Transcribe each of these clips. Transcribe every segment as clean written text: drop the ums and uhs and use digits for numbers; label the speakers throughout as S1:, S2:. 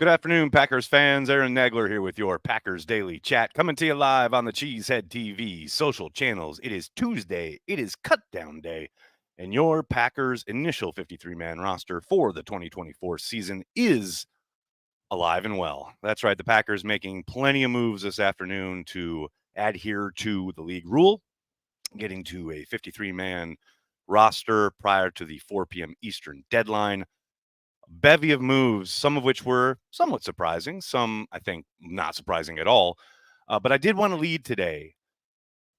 S1: Good afternoon, Packers fans. Aaron Nagler here with your Packers Daily Chat, coming to you live on the Cheesehead TV social channels. It is Tuesday. It is Cutdown Day, and your Packers' initial 53-man roster for the 2024 season is alive and well. That's right. The Packers making plenty of moves this afternoon to adhere to the league rule, getting to a 53-man roster prior to the 4 p.m. Eastern deadline. Bevy of moves, some of which were somewhat surprising, some I think not surprising at all. But I did want to lead today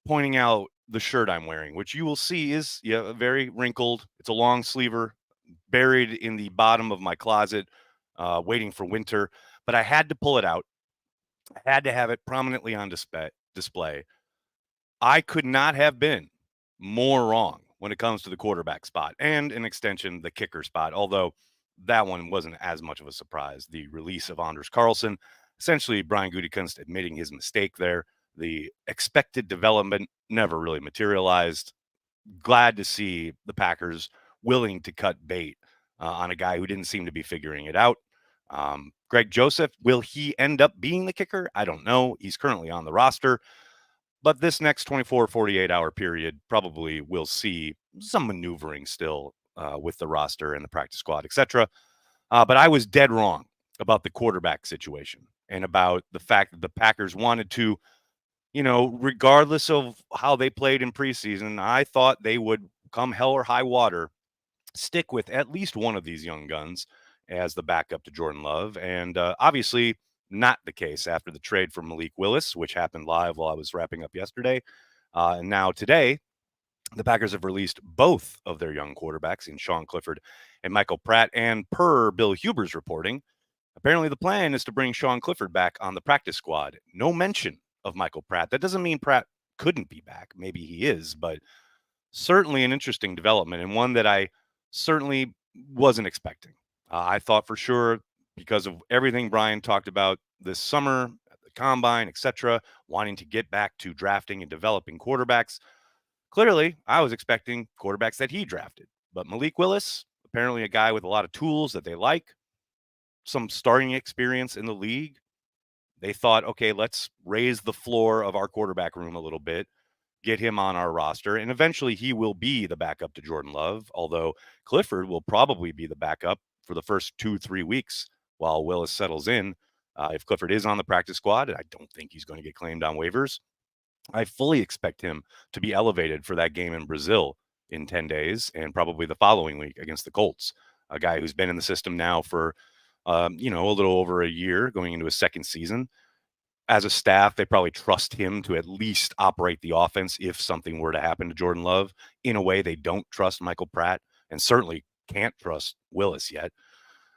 S1: pointing out the shirt I'm wearing, which you will see is very wrinkled. It's a long sleever, buried in the bottom of my closet, waiting for winter. But I had to pull it out. I had to have it prominently on display. I could not have been more wrong when it comes to the quarterback spot and an extension, the kicker spot, although that one wasn't as much of a surprise. The release of Anders Carlson, essentially Brian Gutekunst admitting his mistake there. The expected development never really materialized. Glad to see the Packers willing to cut bait on a guy who didn't seem to be figuring it out. Greg Joseph, will he end up being the kicker? I don't know. He's currently on the roster. But this next 24, 48-hour period probably will see some maneuvering still with the roster and the practice squad, etc. But I was dead wrong about the quarterback situation and about the fact that the Packers wanted to, regardless of how they played in preseason, I thought they would come hell or high water, stick with at least one of these young guns as the backup to Jordan Love. And obviously, not the case after the trade for Malik Willis, which happened live while I was wrapping up yesterday. And now today, the Packers have released both of their young quarterbacks in Sean Clifford and Michael Pratt. And per Bill Huber's reporting, apparently the plan is to bring Sean Clifford back on the practice squad. No mention of Michael Pratt. That doesn't mean Pratt couldn't be back. Maybe he is, but certainly an interesting development and one that I certainly wasn't expecting. I thought for sure, because of everything Brian talked about this summer, at the combine, etc., wanting to get back to drafting and developing quarterbacks. Clearly, I was expecting quarterbacks that he drafted. But Malik Willis, apparently a guy with a lot of tools that they like, some starting experience in the league. They thought, okay, let's raise the floor of our quarterback room a little bit, get him on our roster, and eventually he will be the backup to Jordan Love, although Clifford will probably be the backup for the first 2-3 weeks while Willis settles in. If Clifford is on the practice squad, and I don't think he's going to get claimed on waivers, I fully expect him to be elevated for that game in Brazil in 10 days and probably the following week against the Colts, a guy who's been in the system now for, a little over a year, going into his second season. As a staff, they probably trust him to at least operate the offense if something were to happen to Jordan Love in a way they don't trust Michael Pratt and certainly can't trust Willis yet.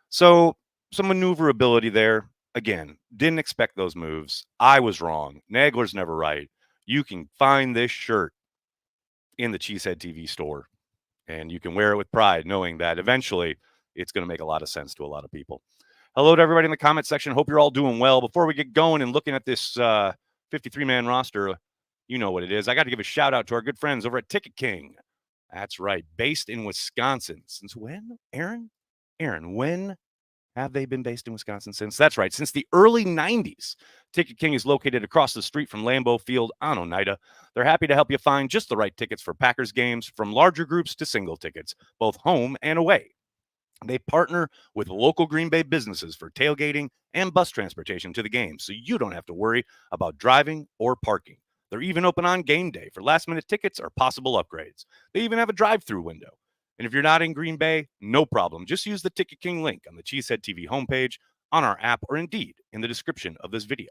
S1: So some maneuverability there. Again, didn't expect those moves. I was wrong. Nagler's never right. You can find this shirt in the Cheesehead TV store, and you can wear it with pride, knowing that eventually it's going to make a lot of sense to a lot of people. Hello to everybody in the comment section. Hope you're all doing well. Before we get going and looking at this 53-man roster, you know what it is. I got to give a shout out to our good friends over at Ticket King. That's right, based in Wisconsin. Since when, Aaron? Aaron, when have they been based in Wisconsin since? That's right, since the early 90s. Ticket King is located across the street from Lambeau Field on Oneida. They're happy to help you find just the right tickets for Packers games, from larger groups to single tickets, both home and away. They partner with local Green Bay businesses for tailgating and bus transportation to the game, so you don't have to worry about driving or parking. They're even open on game day for last-minute tickets or possible upgrades. They even have a drive-through window. And if you're not in Green Bay, no problem. Just use the Ticket King link on the Cheesehead TV homepage, on our app, or indeed in the description of this video.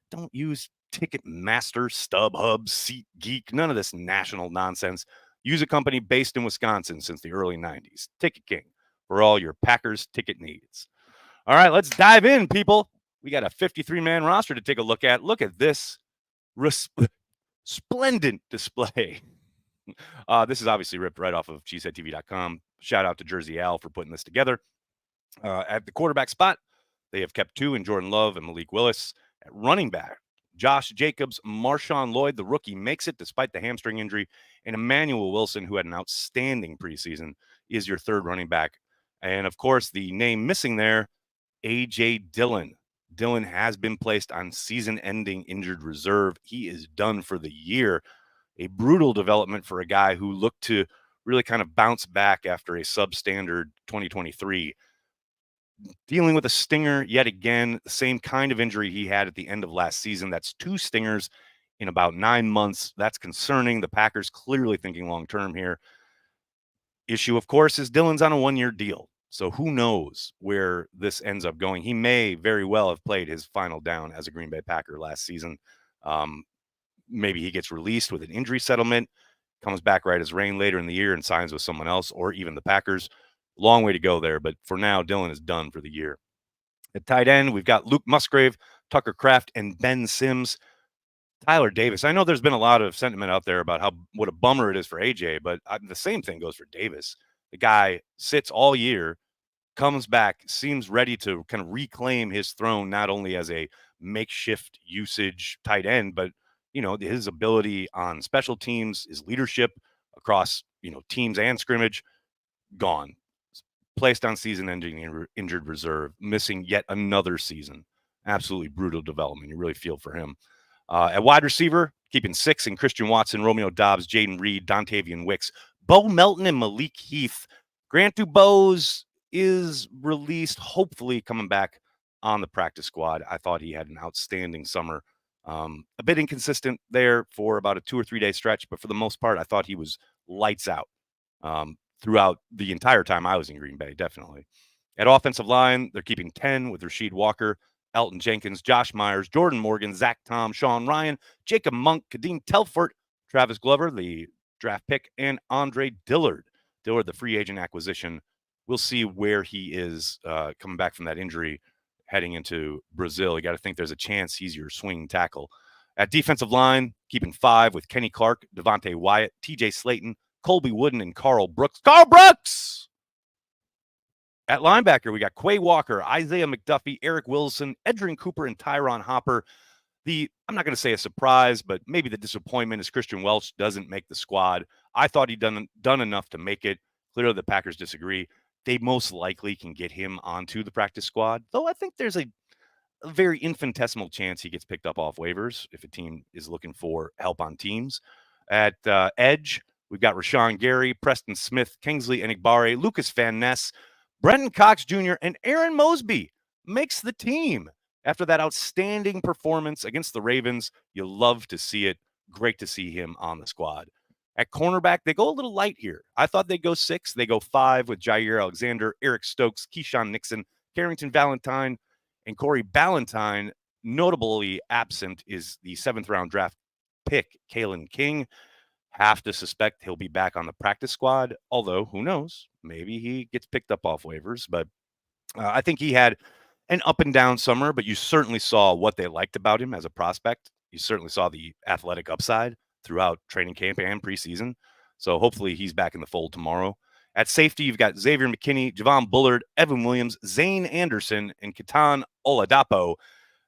S1: Don't use Ticketmaster, StubHub, SeatGeek, none of this national nonsense. Use a company based in Wisconsin since the early 90s. Ticket King, for all your Packers ticket needs. All right, let's dive in, people. We got a 53-man roster to take a look at. Look at this resplendent display. This is obviously ripped right off of cheeseheadtv.com. Shout out to Jersey Al for putting this together. At the quarterback spot, they have kept two in Jordan Love and Malik Willis. At running back, Josh Jacobs, Marshawn Lloyd, the rookie, makes it despite the hamstring injury. And Emmanuel Wilson, who had an outstanding preseason, is your third running back. And, of course, the name missing there, A.J. Dillon. Dillon has been placed on season-ending injured reserve. He is done for the year. A brutal development for a guy who looked to really kind of bounce back after a substandard 2023. Dealing with a stinger yet again, the same kind of injury he had at the end of last season. That's 2 stingers in about 9 months. That's concerning. The Packers clearly thinking long term here. Issue, of course, is Dillon's on a 1-year deal. So who knows where this ends up going. He may very well have played his final down as a Green Bay Packer last season. Maybe he gets released with an injury settlement, comes back right as rain later in the year and signs with someone else or even the Packers. Long way to go there. But for now, Dillon is done for the year. At tight end, we've got Luke Musgrave, Tucker Kraft, and Ben Sims. Tyler Davis. I know there's been a lot of sentiment out there about what a bummer it is for AJ, but the same thing goes for Davis. The guy sits all year, comes back, seems ready to kind of reclaim his throne, not only as a makeshift usage tight end, but his ability on special teams, his leadership across teams and scrimmage, gone. Placed on season-ending injured reserve, missing yet another season. Absolutely brutal development. You really feel for him. At wide receiver, keeping 6 in Christian Watson, Romeo Dobbs, Jaden Reed, Dontavian Wicks, Bo Melton, and Malik Heath. Grant Dubose is released, hopefully coming back on the practice squad. I thought he had an outstanding summer. A bit inconsistent there for about a 2 or 3 day stretch, but for the most part, I thought he was lights out throughout the entire time I was in Green Bay, definitely. At offensive line, they're keeping 10 with Rasheed Walker, Elton Jenkins, Josh Myers, Jordan Morgan, Zach Tom, Sean Ryan, Jacob Monk, Kadeem Telfort, Travis Glover, the draft pick, and Andre Dillard. Dillard, the free agent acquisition. We'll see where he is coming back from that injury heading into Brazil. You got to think there's a chance he's your swing tackle. At defensive line, keeping 5 with Kenny Clark, Devontae Wyatt, TJ Slayton, Colby Wooden, and Carl Brooks. Carl Brooks! At linebacker, we got Quay Walker, Isaiah McDuffie, Eric Wilson, Edrin Cooper, and Tyron Hopper. I'm not going to say a surprise, but maybe the disappointment is Christian Welch doesn't make the squad. I thought he'd done enough to make it. Clearly, the Packers disagree. They most likely can get him onto the practice squad, though I think there's a very infinitesimal chance he gets picked up off waivers if a team is looking for help on teams. At edge, we've got Rashawn Gary, Preston Smith, Kingsley Enagbare, Lucas Van Ness, Brenton Cox Jr., and Aaron Mosby makes the team. After that outstanding performance against the Ravens, you love to see it. Great to see him on the squad. At cornerback, they go a little light here. I thought they'd go 6. They go 5 with Jair Alexander, Eric Stokes, Keyshawn Nixon, Carrington Valentine, and Corey Ballantyne. Notably absent is the 7th-round draft pick, Kalen King. Have to suspect he'll be back on the practice squad, although who knows? Maybe he gets picked up off waivers. But I think he had an up and down summer, but you certainly saw what they liked about him as a prospect. You certainly saw the athletic upside throughout training camp and preseason. So hopefully he's back in the fold tomorrow. At safety, you've got Xavier McKinney, Javon Bullard, Evan Williams, Zane Anderson, and Ketan Oladapo.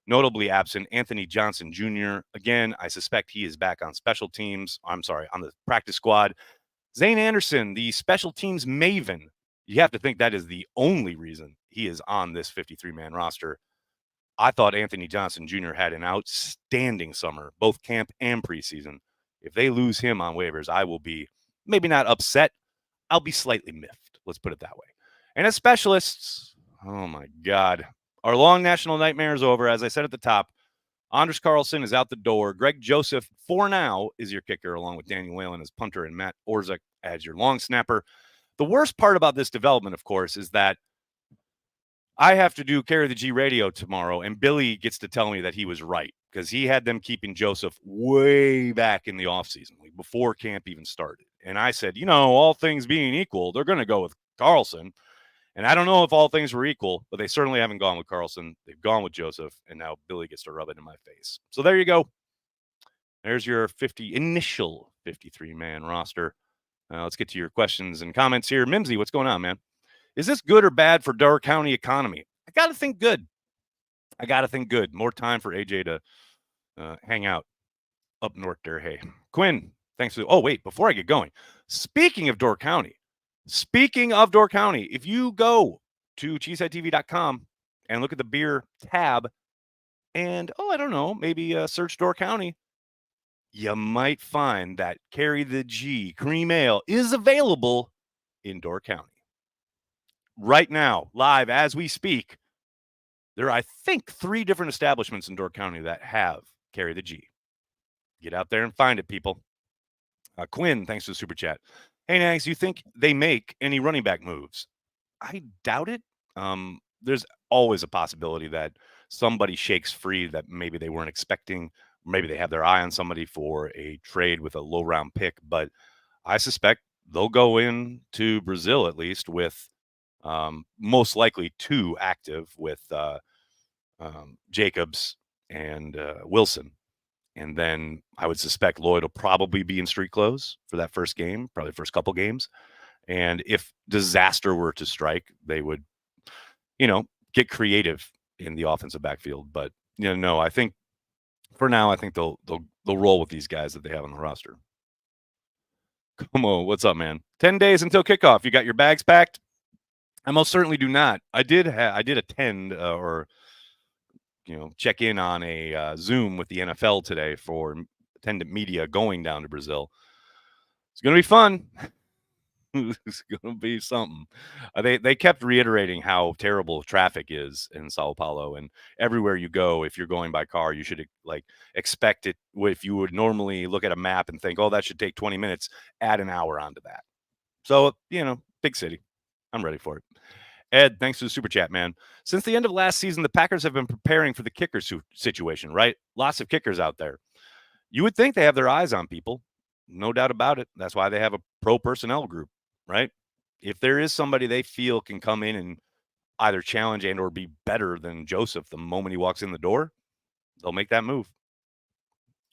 S1: Notably absent, Anthony Johnson Jr. Again, I suspect he is back on special teams. On the practice squad. Zane Anderson, the special teams maven. You have to think that is the only reason he is on this 53-man roster. I thought Anthony Johnson Jr. had an outstanding summer, both camp and preseason. If they lose him on waivers, I will be maybe not upset. I'll be slightly miffed. Let's put it that way. And as specialists, oh my God, our long national nightmare is over. As I said at the top, Anders Carlson is out the door. Greg Joseph, for now, is your kicker, along with Daniel Whalen as punter and Matt Orzech as your long snapper. The worst part about this development, of course, is that I have to do Carry the G radio tomorrow, and Billy gets to tell me that he was right because he had them keeping Joseph way back in the offseason, like before camp even started. And I said, all things being equal, they're going to go with Carlson. And I don't know if all things were equal, but they certainly haven't gone with Carlson. They've gone with Joseph, and now Billy gets to rub it in my face. So there you go. There's your initial 53-man roster. Let's get to your questions and comments here. Mimsy, what's going on, man? Is this good or bad for Door County economy? I got to think good. More time for AJ to hang out up north there. Hey, Quinn, thanks for. Oh, wait, before I get going, speaking of Door County, if you go to cheeseheadtv.com and look at the beer tab and, oh, I don't know, maybe search Door County, you might find that Carry the G Cream Ale is available in Door County. Right now, live as we speak, there are, I think, 3 different establishments in Door County that have Carry the G. Get out there and find it, people. Quinn, thanks for the super chat. Hey, Nags, you think they make any running back moves? I doubt it. There's always a possibility that somebody shakes free that maybe they weren't expecting. Maybe they have their eye on somebody for a trade with a low round pick, but I suspect they'll go into Brazil at least with most likely 2 active with Jacobs and Wilson. And then I would suspect Lloyd will probably be in street clothes for that first game, probably first couple games. And if disaster were to strike, they would, get creative in the offensive backfield. But no, I think for now, I think they'll roll with these guys that they have on the roster. Come on, what's up, man? 10 days until kickoff. You got your bags packed? I most certainly do not. I did attend or check in on a Zoom with the NFL today for attendant media going down to Brazil. It's going to be fun. It's going to be something. They kept reiterating how terrible traffic is in Sao Paulo, and everywhere you go, if you're going by car, you should expect it. If you would normally look at a map and think, "Oh, that should take 20 minutes," add an hour onto that. So big city. I'm ready for it. Ed, thanks for the super chat, man. Since the end of last season, the Packers have been preparing for the kicker situation, right? Lots of kickers out there. You would think they have their eyes on people. No doubt about it. That's why they have a pro personnel group, right? If there is somebody they feel can come in and either challenge and or be better than Joseph the moment he walks in the door, they'll make that move.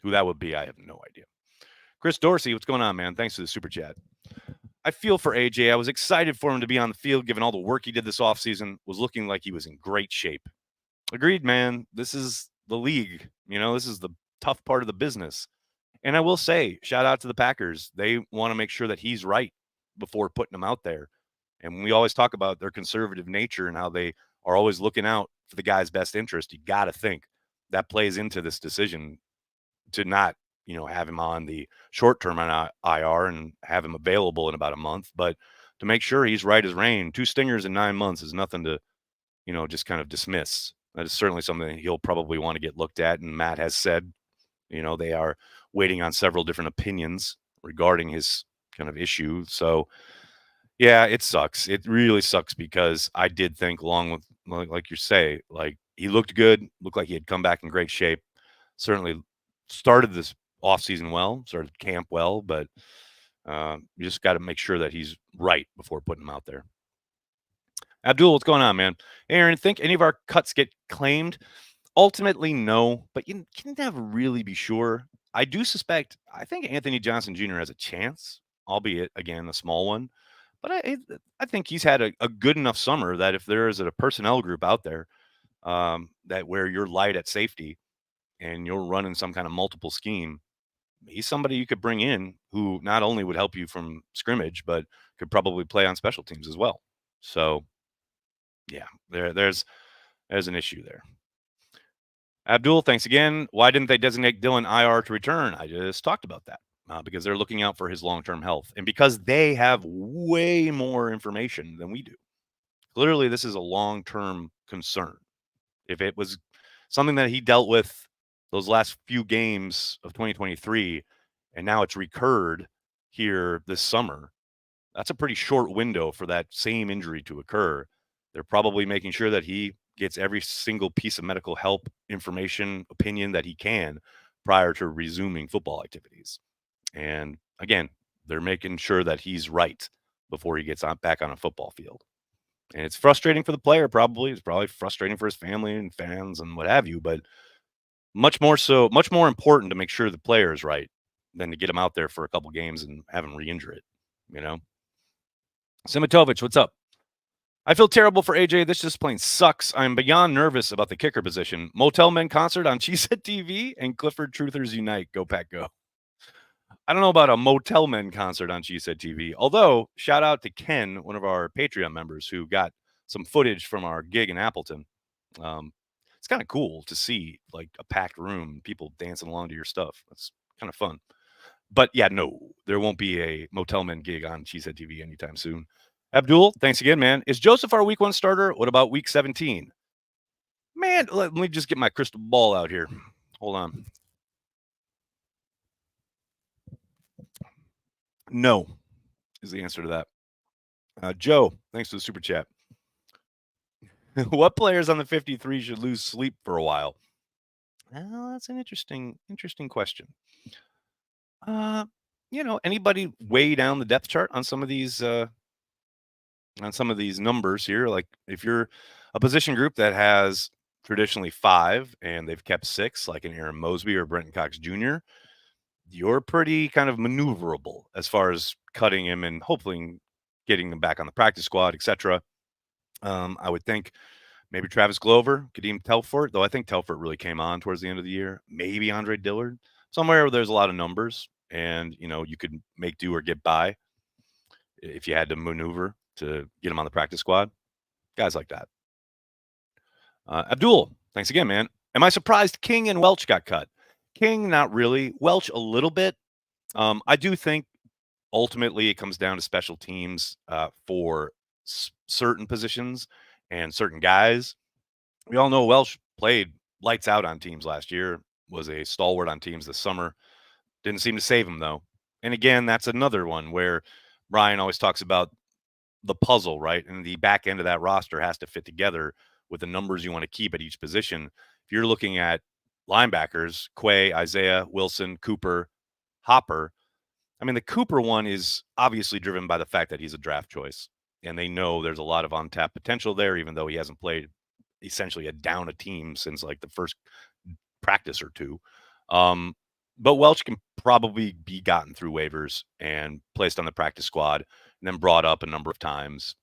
S1: Who that would be, I have no idea. Chris Dorsey, what's going on, man? Thanks for the super chat. I feel for AJ. I was excited for him to be on the field, given all the work he did this offseason. Was looking like he was in great shape. Agreed, man. This is the league. This is the tough part of the business. And I will say, shout out to the Packers. They want to make sure that he's right before putting him out there. And we always talk about their conservative nature and how they are always looking out for the guy's best interest. You got to think that plays into this decision to not, have him on the short term on IR and have him available in about a month, but to make sure he's right as rain. 2 stingers in 9 months is nothing to, just kind of dismiss. That is certainly something he'll probably want to get looked at. And Matt has said, they are waiting on several different opinions regarding his kind of issue. So, yeah, it sucks. It really sucks because I did think, along with, like you say, like he looked good, looked like he had come back in great shape. Certainly started this offseason well, started camp well, but you just got to make sure that he's right before putting him out there. Abdul, what's going on, man? Aaron, think any of our cuts get claimed? Ultimately, no, but you can never really be sure. I think Anthony Johnson Jr. has a chance, albeit, again, a small one. But I think he's had a good enough summer that if there is a personnel group out there that where you're light at safety and you're running some kind of multiple scheme, he's somebody you could bring in who not only would help you from scrimmage, but could probably play on special teams as well. So, yeah, there's an issue there. Abdul, thanks again. Why didn't they designate Dylan IR to return? I just talked about that because they're looking out for his long-term health and because they have way more information than we do. Clearly, this is a long-term concern. If it was something that he dealt with those last few games of 2023, and now it's recurred here this summer, that's a pretty short window for that same injury to occur. They're probably making sure that he gets every single piece of medical help, information, opinion that he can prior to resuming football activities. And again, they're making sure that he's right before he gets back on a football field. And it's frustrating for the player, probably. It's probably frustrating for his family and fans and what have you, but much more important to make sure the player is right than to get him out there for a couple games and have him re-injure it, Simitovich, what's up? I feel terrible for AJ. This just plain sucks. I'm beyond nervous about the kicker position. Motel Men concert on Cheesehead TV and Clifford Truthers Unite. Go Pack Go. I don't know about a Motel Men concert on Cheesehead TV. Although, shout out to Ken, one of our Patreon members, who got some footage from our gig in Appleton. Um, it's kind of cool to see like a packed room, people dancing along to your stuff. That's kind of fun. But yeah, no, there won't be a Motel Men gig on Cheesehead TV anytime soon. Abdul, thanks again, man. Is Joseph our week one starter? What about week 17? Man, let me just get my crystal ball out here. Hold on. No is the answer to that. Joe, thanks for the super chat. What players on the 53 should lose sleep for a while? Well, that's an interesting question. Uh, anybody way down the depth chart on some of these numbers here? Like if you're a position group that has traditionally five and they've kept six, like an Aaron Mosby or Brenton Cox Jr., you're pretty kind of maneuverable as far as cutting him and hopefully getting them back on the practice squad, etc. I would think maybe Travis Glover, Kadeem Telfort, though I think Telfort really came on towards the end of the year. Maybe Andre Dillard, somewhere where there's a lot of numbers and you could make do or get by if you had to maneuver to get him on the practice squad. Guys like that. Abdul, thanks again, man. Am I surprised King and Welch got cut? King, not really. Welch, a little bit. I do think ultimately it comes down to special teams for certain positions and certain guys. We all know Welsh played lights out on teams last year, was a stalwart on teams this summer. Didn't seem to save him, though. And again, that's another one where Brian always talks about the puzzle, right? And the back end of that roster has to fit together with the numbers you want to keep at each position. If you're looking at linebackers, Quay, Isaiah, Wilson, Cooper, Hopper, I mean, the Cooper one is obviously driven by the fact that he's a draft choice, and they know there's a lot of untapped potential there, even though he hasn't played essentially a down a team since like the first practice or two. Um, but Welch can probably be gotten through waivers and placed on the practice squad and then brought up a number of times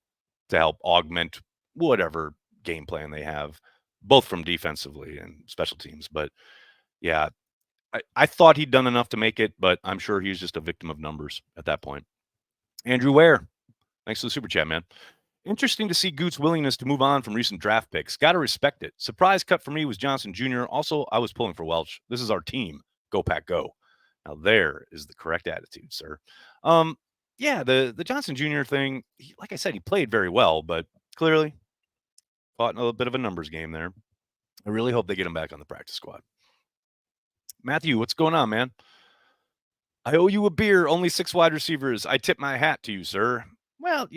S1: to help augment whatever game plan they have, both from defensively and special teams. But yeah, I thought he'd done enough to make it, but I'm sure he's just a victim of numbers at that point. Andrew Ware, thanks for the super chat, man. Interesting to see Goot's willingness to move on from recent draft picks. Got to respect it. Surprise cut for me was Johnson Jr. Also, I was pulling for Welch. This is our team. Go Pack, go. Now there is the correct attitude, sir. Yeah, the Johnson Jr. thing. Like I said, he played very well, but clearly fought in a bit of a numbers game there. I really hope they get him back on the practice squad. Matthew, what's going on, man? I owe you a beer. Only 6 wide receivers. I tip my hat to you, sir. Well,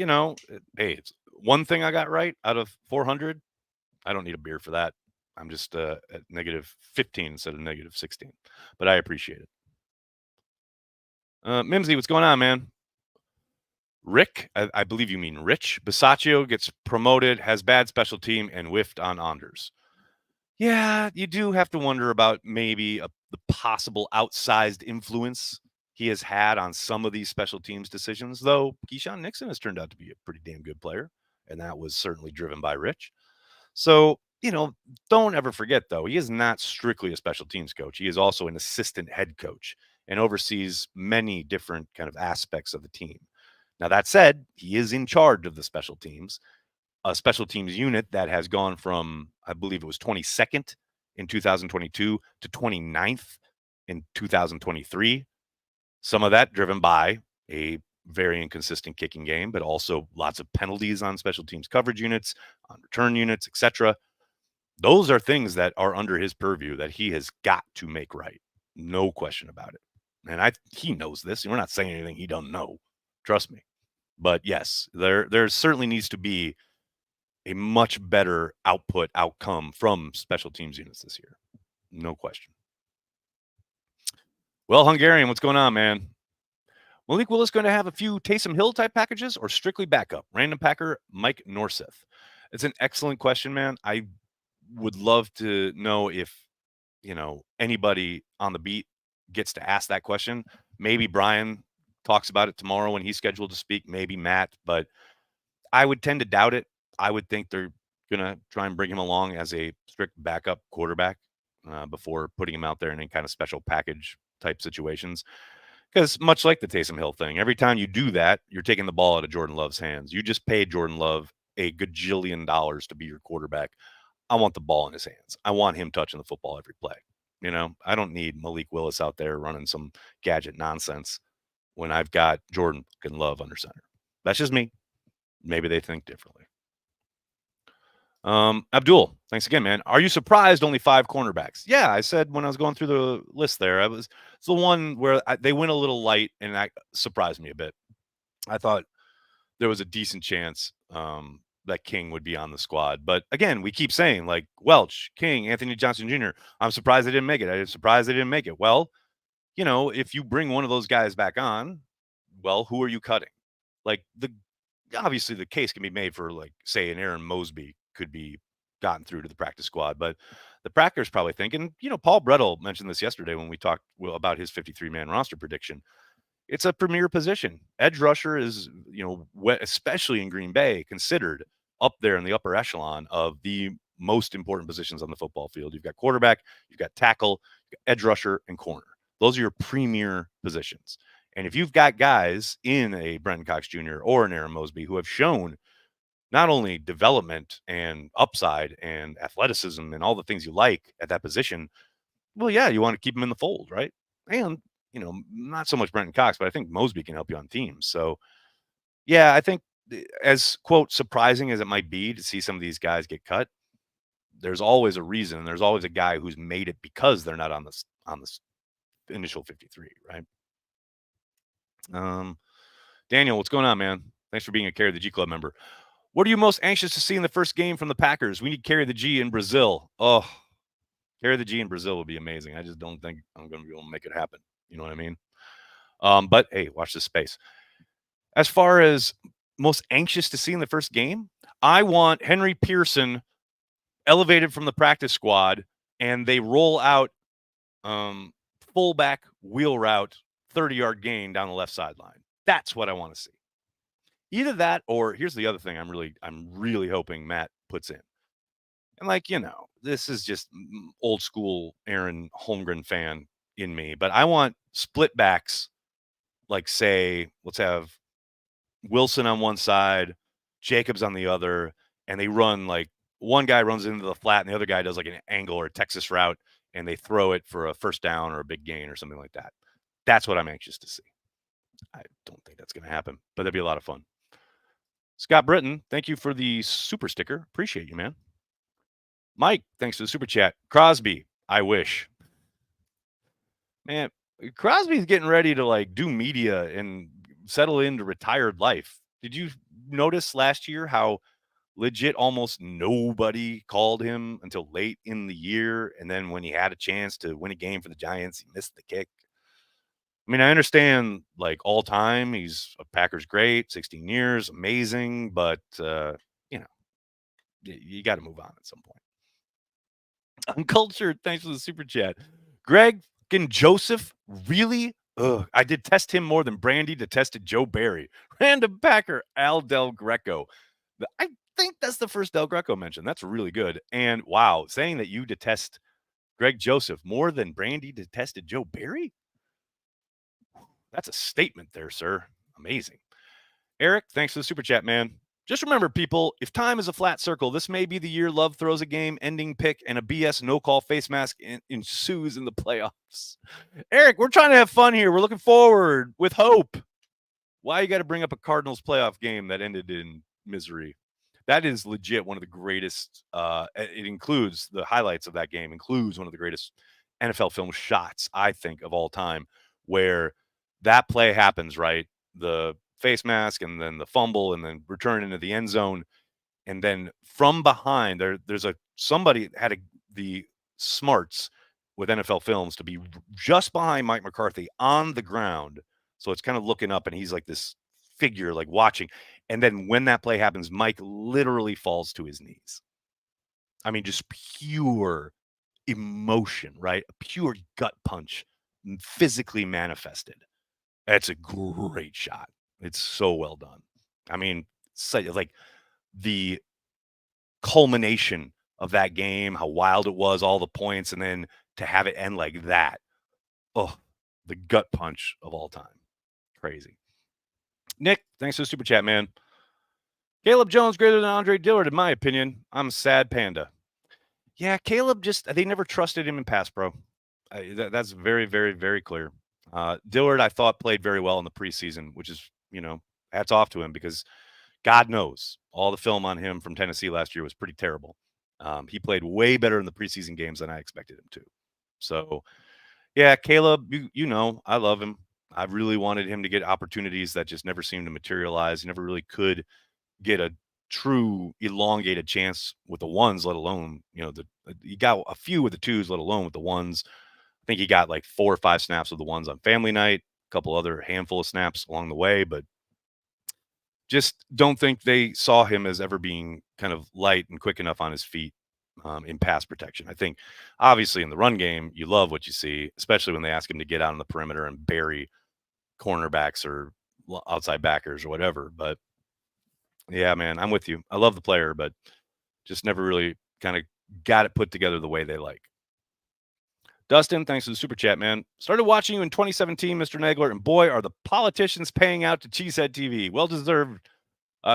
S1: hey, it's one thing I got right out of 400. I don't need a beer for that. I'm just at negative 15 instead of negative 16, but I appreciate it. Mimsy, what's going on, man? Rick, I believe you mean Rich. Bisaccio gets promoted, has bad special team, and whiffed on Anders. Yeah, you do have to wonder about maybe the possible outsized influence he has had on some of these special teams decisions, though Keyshawn Nixon has turned out to be a pretty damn good player, and that was certainly driven by Rich. So, don't ever forget, though, he is not strictly a special teams coach. He is also an assistant head coach and oversees many different kind of aspects of the team. Now, that said, he is in charge of the special teams, a special teams unit that has gone from, I believe it was 22nd in 2022 to 29th in 2023. Some of that driven by a very inconsistent kicking game, but also lots of penalties on special teams coverage units, on return units, etc. Those are things that are under his purview that he has got to make right. No question about it. And he knows this. We're not saying anything he doesn't know. Trust me. But yes, there certainly needs to be a much better outcome from special teams units this year. No question. Well, Hungarian, what's going on, man? Malik Willis going to have a few Taysom Hill type packages or strictly backup? Random Packer, Mike Norseth. It's an excellent question, man. I would love to know if, anybody on the beat gets to ask that question. Maybe Brian talks about it tomorrow when he's scheduled to speak, maybe Matt, but I would tend to doubt it. I would think they're going to try and bring him along as a strict backup quarterback before putting him out there in any kind of special package type situations. Because much like the Taysom Hill thing, every time you do that, you're taking the ball out of Jordan Love's hands. You just paid Jordan Love a gajillion dollars to be your quarterback. I want the ball in his hands. I want him touching the football every play. I don't need Malik Willis out there running some gadget nonsense when I've got Jordan fucking Love under center. That's just me. Maybe they think differently. Abdul, thanks again, man. Are you surprised only 5 cornerbacks? Yeah, I said when I was going through the list there, it's the one where they went a little light, and that surprised me a bit. I thought there was a decent chance that King would be on the squad. But again, we keep saying like Welch, King, Anthony Johnson Jr. I'm surprised they didn't make it. I'm surprised they didn't make it. Well, if you bring one of those guys back on, well, who are you cutting? Like obviously the case can be made for like say an Aaron Mosby could be gotten through to the practice squad, but the Packers probably thinking, Paul Brettel mentioned this yesterday when we talked about his 53-man roster prediction. It's a premier position. Edge rusher is, especially in Green Bay, considered up there in the upper echelon of the most important positions on the football field. You've got quarterback, you've got tackle, you've got edge rusher, and corner. Those are your premier positions. And if you've got guys in a Brenton Cox Jr. or an Aaron Mosby who have shown not only development and upside and athleticism and all the things you like at that position, well, yeah, you want to keep them in the fold, right? And not so much Brenton Cox, but I think Mosby can help you on teams. So, yeah, I think as quote surprising as it might be to see some of these guys get cut, there's always a reason. And there's always a guy who's made it because they're not on this initial 53, right? Daniel, what's going on, man? Thanks for being a Carry the G Club member. What are you most anxious to see in the first game from the Packers? We need Carry the G in Brazil. Oh, Carry the G in Brazil would be amazing. I just don't think I'm going to be able to make it happen. You know what I mean? But hey, watch this space. As far as most anxious to see in the first game, I want Henry Pearson elevated from the practice squad and they roll out fullback wheel route 30-yard gain down the left sideline. That's what I want to see. Either that or here's the other thing I'm really hoping Matt puts in. And this is just old school Aaron Holmgren fan in me, but I want split backs like say let's have Wilson on one side, Jacobs on the other, and they run like one guy runs into the flat and the other guy does like an angle or a Texas route and they throw it for a first down or a big gain or something like that. That's what I'm anxious to see. I don't think that's going to happen, but that'd be a lot of fun. Scott Britton, thank you for the super sticker. Appreciate you, man. Mike, thanks for the super chat. Crosby, I wish. Man, Crosby's getting ready to like do media and settle into retired life. Did you notice last year how legit almost nobody called him until late in the year? And then when he had a chance to win a game for the Giants, he missed the kick. I mean, I understand like all time, he's a Packers great, 16 years, amazing, but you got to move on at some point. Uncultured, thanks for the super chat. Greg fucking Joseph, really? Ugh, I detest him more than Brandy detested Joe Barry. Random Packer, Al Del Greco. I think that's the first Del Greco mention. That's really good. And wow, saying that you detest Greg Joseph more than Brandy detested Joe Barry? That's a statement there, sir. Amazing. Eric, thanks for the super chat, man. Just remember, people, if time is a flat circle, this may be the year Love throws a game-ending pick and a BS no-call face mask ensues in the playoffs. Eric, we're trying to have fun here. We're looking forward with hope. Why you got to bring up a Cardinals playoff game that ended in misery? That is legit one of the greatest. It includes the highlights of that game, includes one of the greatest NFL film shots, I think, of all time, where that play happens, right? The face mask and then the fumble and then return into the end zone. And then from behind there's somebody had the smarts with NFL films to be just behind Mike McCarthy on the ground. So it's kind of looking up and he's like this figure like watching. And then when that play happens, Mike literally falls to his knees. I mean, just pure emotion, right? A pure gut punch physically manifested. It's a great shot. It's so well done. I mean, like the culmination of that game, how wild it was, all the points, and then to have it end like that. Oh, the gut punch of all time. Crazy. Nick, thanks for the super chat, man. Caleb Jones greater than Andre Dillard, in my opinion. I'm a sad panda. Yeah, Caleb just they never trusted him in pass pro. That's very, very, very clear. Dillard, I thought played very well in the preseason, which is hats off to him because God knows all the film on him from Tennessee last year was pretty terrible. He played way better in the preseason games than I expected him to. So yeah, Caleb, I love him. I really wanted him to get opportunities that just never seemed to materialize. He never really could get a true elongated chance with the ones, let alone, he got a few with the twos, let alone with the ones. I think he got like 4 or 5 snaps with the ones on family night, a couple other handful of snaps along the way, but just don't think they saw him as ever being kind of light and quick enough on his feet in pass protection. I think obviously in the run game, you love what you see, especially when they ask him to get out on the perimeter and bury cornerbacks or outside backers or whatever. But yeah, man, I'm with you. I love the player, but just never really kind of got it put together the way they like. Dustin, thanks for the super chat, man. Started watching you in 2017, Mr. Nagler, and boy, are the politicians paying out to Cheesehead TV. Well deserved.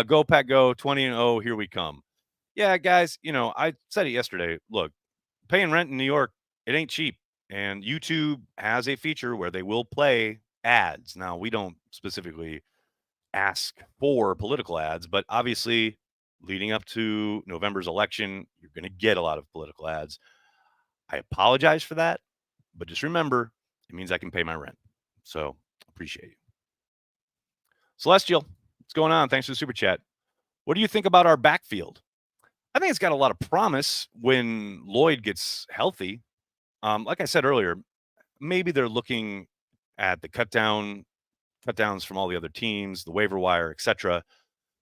S1: Go Pack Go, 20-0. Here we come. Yeah, guys, I said it yesterday. Look, paying rent in New York, it ain't cheap. And YouTube has a feature where they will play ads. Now, we don't specifically ask for political ads, but obviously, leading up to November's election, you're going to get a lot of political ads. I apologize for that, but just remember, it means I can pay my rent. So appreciate you. Celestial, what's going on? Thanks for the super chat. What do you think about our backfield? I think it's got a lot of promise when Lloyd gets healthy. Like I said earlier, maybe they're looking at the cutdowns from all the other teams, the waiver wire, etc.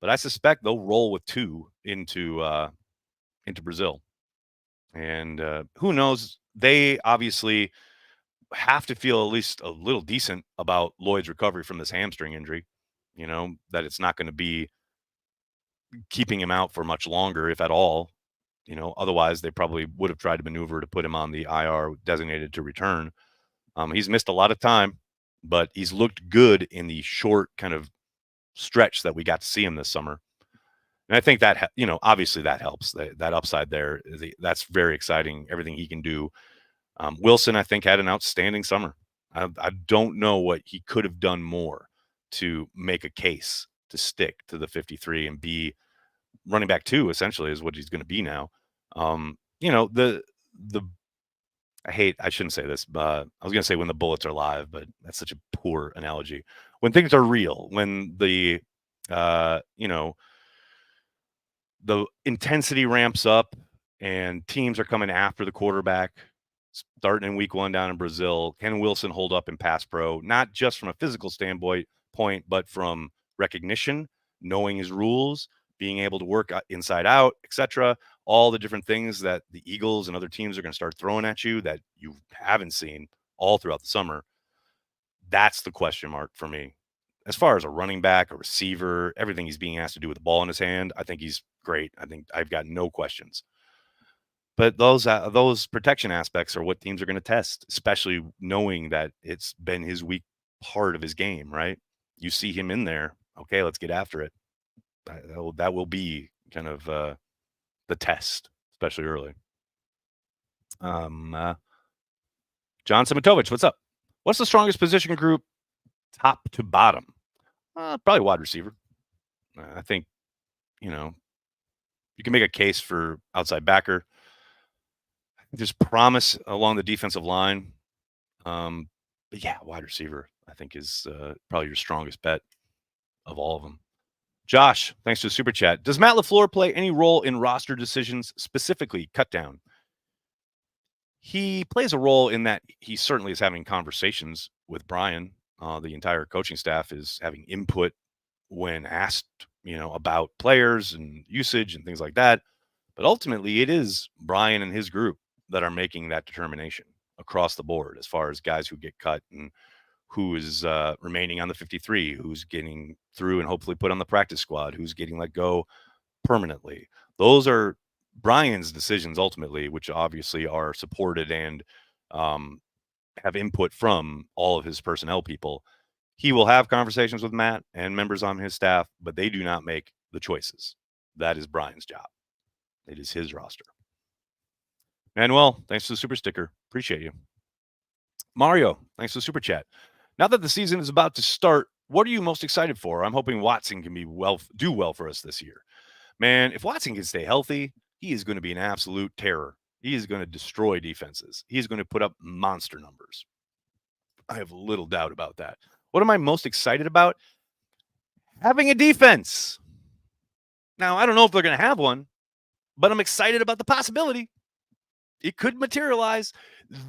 S1: But I suspect they'll roll with 2 into Brazil, and who knows? They obviously have to feel at least a little decent about Lloyd's recovery from this hamstring injury. That it's not going to be keeping him out for much longer, if at all. Otherwise they probably would have tried to maneuver to put him on the IR designated to return. He's missed a lot of time, but he's looked good in the short kind of stretch that we got to see him this summer. And I think that, obviously that helps. That upside there, that's very exciting, everything he can do. Wilson, I think, had an outstanding summer. I don't know what he could have done more to make a case to stick to the 53 and be running back 2, essentially, is what he's going to be now. The I shouldn't say this, but I was going to say when the bullets are live, but that's such a poor analogy. When things are real, when uh, you know, the intensity ramps up and teams are coming after the quarterback, starting in week 1 down in Brazil, can Wilson hold up in pass pro, not just from a physical standpoint, but from recognition, knowing his rules, being able to work inside out, etc. All the different things that the Eagles and other teams are going to start throwing at you that you haven't seen all throughout the summer. That's the question mark for me. As far as a running back, a receiver, everything he's being asked to do with the ball in his hand, I think he's great. I think I've got no questions. But those protection aspects are what teams are going to test, especially knowing that it's been his weak part of his game, right? You see him in there, okay, let's get after it. That will be kind of the test, especially early. John Simitovich, what's up? What's the strongest position group, top to bottom? Probably wide receiver. I think you can make a case for outside backer. There's promise along the defensive line. But yeah, wide receiver, I think, is probably your strongest bet of all of them. Josh, thanks for the super chat. Does Matt LaFleur play any role in roster decisions, specifically cut down? He plays a role in that he certainly is having conversations with Brian. The entire coaching staff is having input when asked, about players and usage and things like that. But ultimately, it is Brian and his group that are making that determination across the board as far as guys who get cut and who is remaining on the 53, who's getting through and hopefully put on the practice squad, who's getting let go permanently. Those are Brian's decisions ultimately, which obviously are supported and have input from all of his personnel people. He will have conversations with Matt and members on his staff, but they do not make the choices. That is Brian's job. It is his roster. Manuel, thanks for the super sticker. Appreciate you. Mario, thanks for the super chat. Now that the season is about to start, what are you most excited for? I'm hoping Watson can do well for us this year. Man, if Watson can stay healthy, he is going to be an absolute terror. He is going to destroy defenses. He is going to put up monster numbers. I have little doubt about that. What am I most excited about? Having a defense. Now, I don't know if they're going to have one, but I'm excited about the possibility. It could materialize.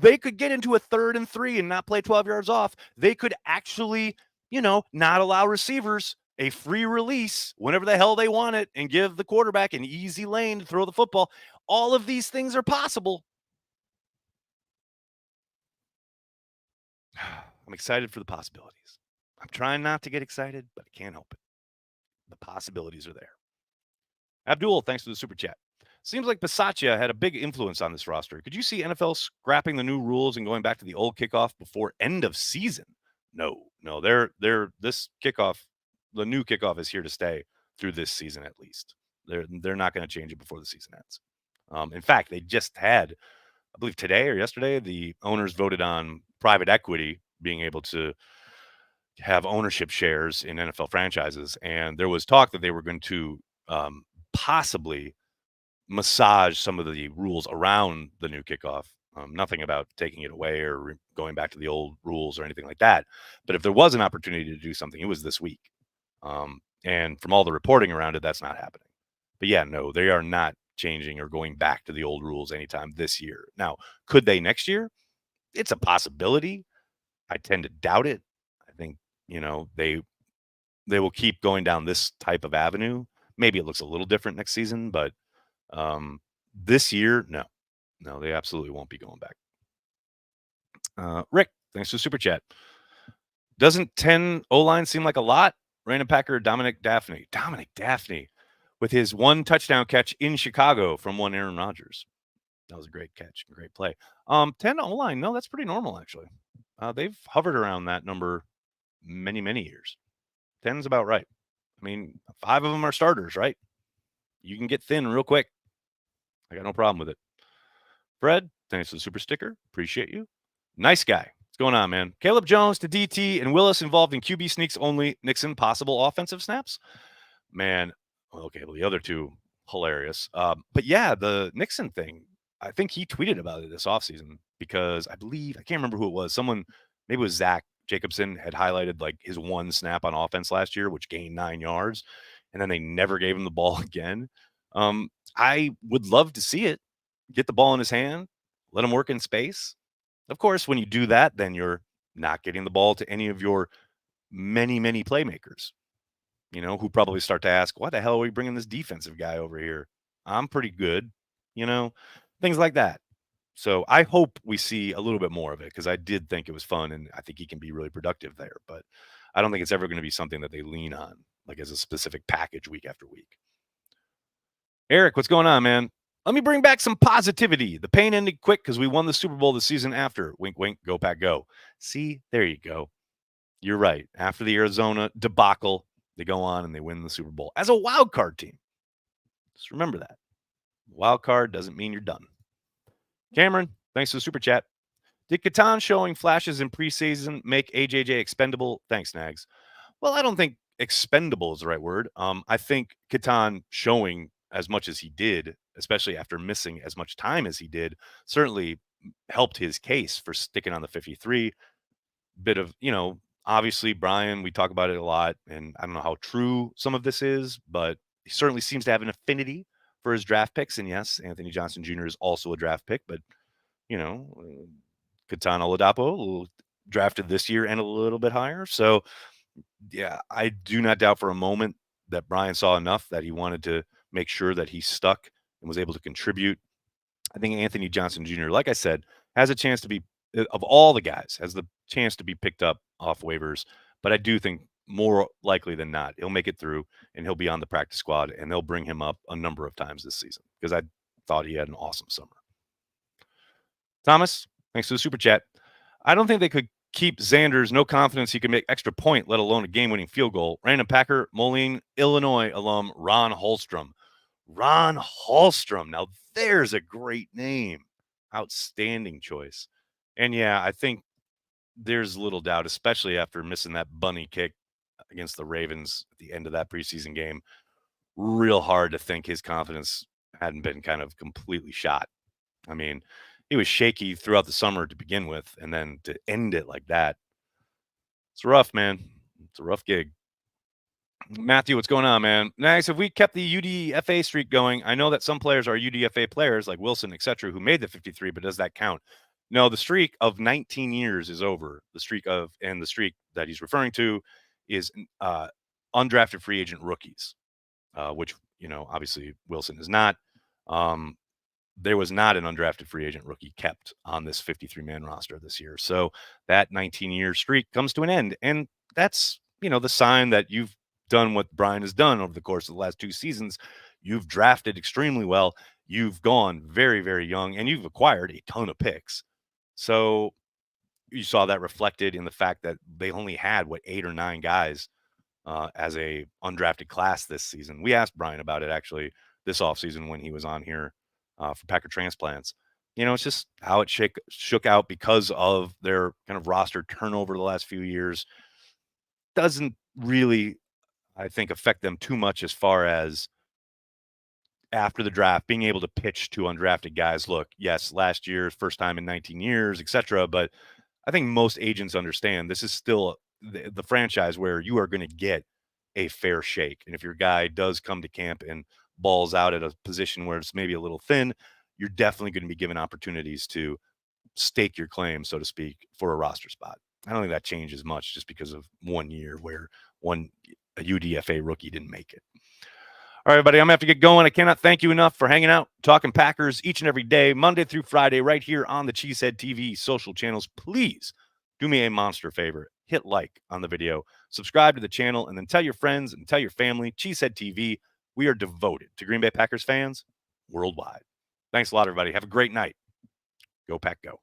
S1: They could get into a 3rd and 3 and not play 12 yards off. They could actually, not allow receivers a free release whenever the hell they want it and give the quarterback an easy lane to throw the football. All of these things are possible. I'm excited for the possibilities. I'm trying not to get excited, but I can't help it. The possibilities are there. Abdul, thanks for the super chat. Seems like Bisaccia had a big influence on this roster. Could you see NFL scrapping the new rules and going back to the old kickoff before end of season? No, they're this kickoff, the new kickoff is here to stay through this season at least. They're not going to change it before the season ends. In fact, they just had, I believe today or yesterday, the owners voted on private equity being able to have ownership shares in NFL franchises, and there was talk that they were going to possibly massage some of the rules around the new kickoff. Nothing about taking it away or going back to the old rules or anything like that. But if there was an opportunity to do something, it was this week. And from all the reporting around it, that's not happening. But yeah, no, they are not changing or going back to the old rules anytime this year. Now, could they next year? It's a possibility. I tend to doubt it. I think, they will keep going down this type of avenue. Maybe it looks a little different next season, but this year, no, they absolutely won't be going back. Rick, thanks for super chat. Doesn't 10 O line seem like a lot? Random Packer Dominic Daphne, with his one touchdown catch in Chicago from one Aaron Rodgers. That was a great catch, great play. 10 O line, no, that's pretty normal actually. They've hovered around that number many years. 10's about right. I mean, 5 of them are starters, right? You can get thin real quick. I got no problem with it. Fred, thanks for the super sticker. Appreciate you. Nice guy. What's going on, man? Caleb Jones to DT and Willis involved in QB sneaks only. Nixon possible offensive snaps. Man, okay, well, the other two, hilarious. But yeah, the Nixon thing, I think he tweeted about it this offseason because I can't remember who it was. Someone, maybe it was Zach Jacobson, had highlighted like his one snap on offense last year, which gained 9 yards, and then they never gave him the ball again. I would love to see it. Get the ball in his hand, let him work in space. Of course, when you do that, then you're not getting the ball to any of your many playmakers, who probably start to ask, why the hell are we bringing this defensive guy over here? I'm pretty good, things like that. So I hope we see a little bit more of it because I did think it was fun and I think he can be really productive there. But I don't think it's ever going to be something that they lean on, like as a specific package week after week. Eric, what's going on, man? Let me bring back some positivity. The pain ended quick because we won the Super Bowl the season after. Wink, wink, go, Pack, go. See, there you go. You're right. After the Arizona debacle, they go on and they win the Super Bowl as a wild card team. Just remember that. Wild card doesn't mean you're done. Cameron, thanks for the super chat. Did Catan showing flashes in preseason make AJJ expendable? Thanks, Nags. Well, I don't think expendable is the right word. I think Catan showing as much as he did, especially after missing as much time as he did, certainly helped his case for sticking on the 53. Bit of, obviously, Brian, we talk about it a lot, and I don't know how true some of this is, but he certainly seems to have an affinity for his draft picks. And yes, Anthony Johnson Jr. is also a draft pick, but, Catan Oladapo drafted this year and a little bit higher. So, yeah, I do not doubt for a moment that Brian saw enough that he wanted to make sure that he stuck and was able to contribute. I think Anthony Johnson Jr., like I said, has a chance to be, of all the guys, has the chance to be picked up off waivers. But I do think more likely than not, he'll make it through and he'll be on the practice squad and they'll bring him up a number of times this season because I thought he had an awesome summer. Thomas, thanks for the super chat. I don't think they could keep Xanders. No confidence he can make extra point, let alone a game-winning field goal. Random Packer, Moline, Illinois alum Ron Holstrom. Ron Holstrom. Now there's a great name. outstanding choice. And yeah, I think there's little doubt, especially after missing that bunny kick against the Ravens at the end of that preseason game. Real hard to think his confidence hadn't been kind of completely shot. I mean, he was shaky throughout the summer to begin with, and then to end it like that, it's rough, man. It's a rough gig. Matthew, what's going on, man? Nice. If we kept the UDFA streak going, I know that some players are UDFA players like Wilson, etc., who made the 53, but does that count? No, the streak of 19 years is over. The streak that he's referring to is undrafted free agent rookies, which, obviously Wilson is not. Um, there was not an undrafted free agent rookie kept on this 53-man roster this year. So that 19-year streak comes to an end. And that's, the sign that you've done what Brian has done over the course of the last 2 seasons. You've drafted extremely well. You've gone very, very young, and you've acquired a ton of picks. So you saw that reflected in the fact that they only had, 8 or 9 guys as a undrafted class this season. We asked Brian about it actually this offseason when he was on here for Packer Transplants. It's just how it shook out because of their kind of roster turnover the last few years. Doesn't really, I think, affect them too much as far as after the draft being able to pitch to undrafted guys. Look, yes, last year, first time in 19 years, etc. But I think most agents understand this is still the franchise where you are going to get a fair shake. And if your guy does come to camp and balls out at a position where it's maybe a little thin, you're definitely going to be given opportunities to stake your claim, so to speak, for a roster spot. I don't think that changes much just because of 1 year where a UDFA rookie didn't make it. All right, everybody, I'm going to have to get going. I cannot thank you enough for hanging out, talking Packers each and every day, Monday through Friday, right here on the Cheesehead TV social channels. Please do me a monster favor. Hit like on the video, subscribe to the channel, and then tell your friends and tell your family. Cheesehead TV, we are devoted to Green Bay Packers fans worldwide. Thanks a lot, everybody. Have a great night. Go Pack, go.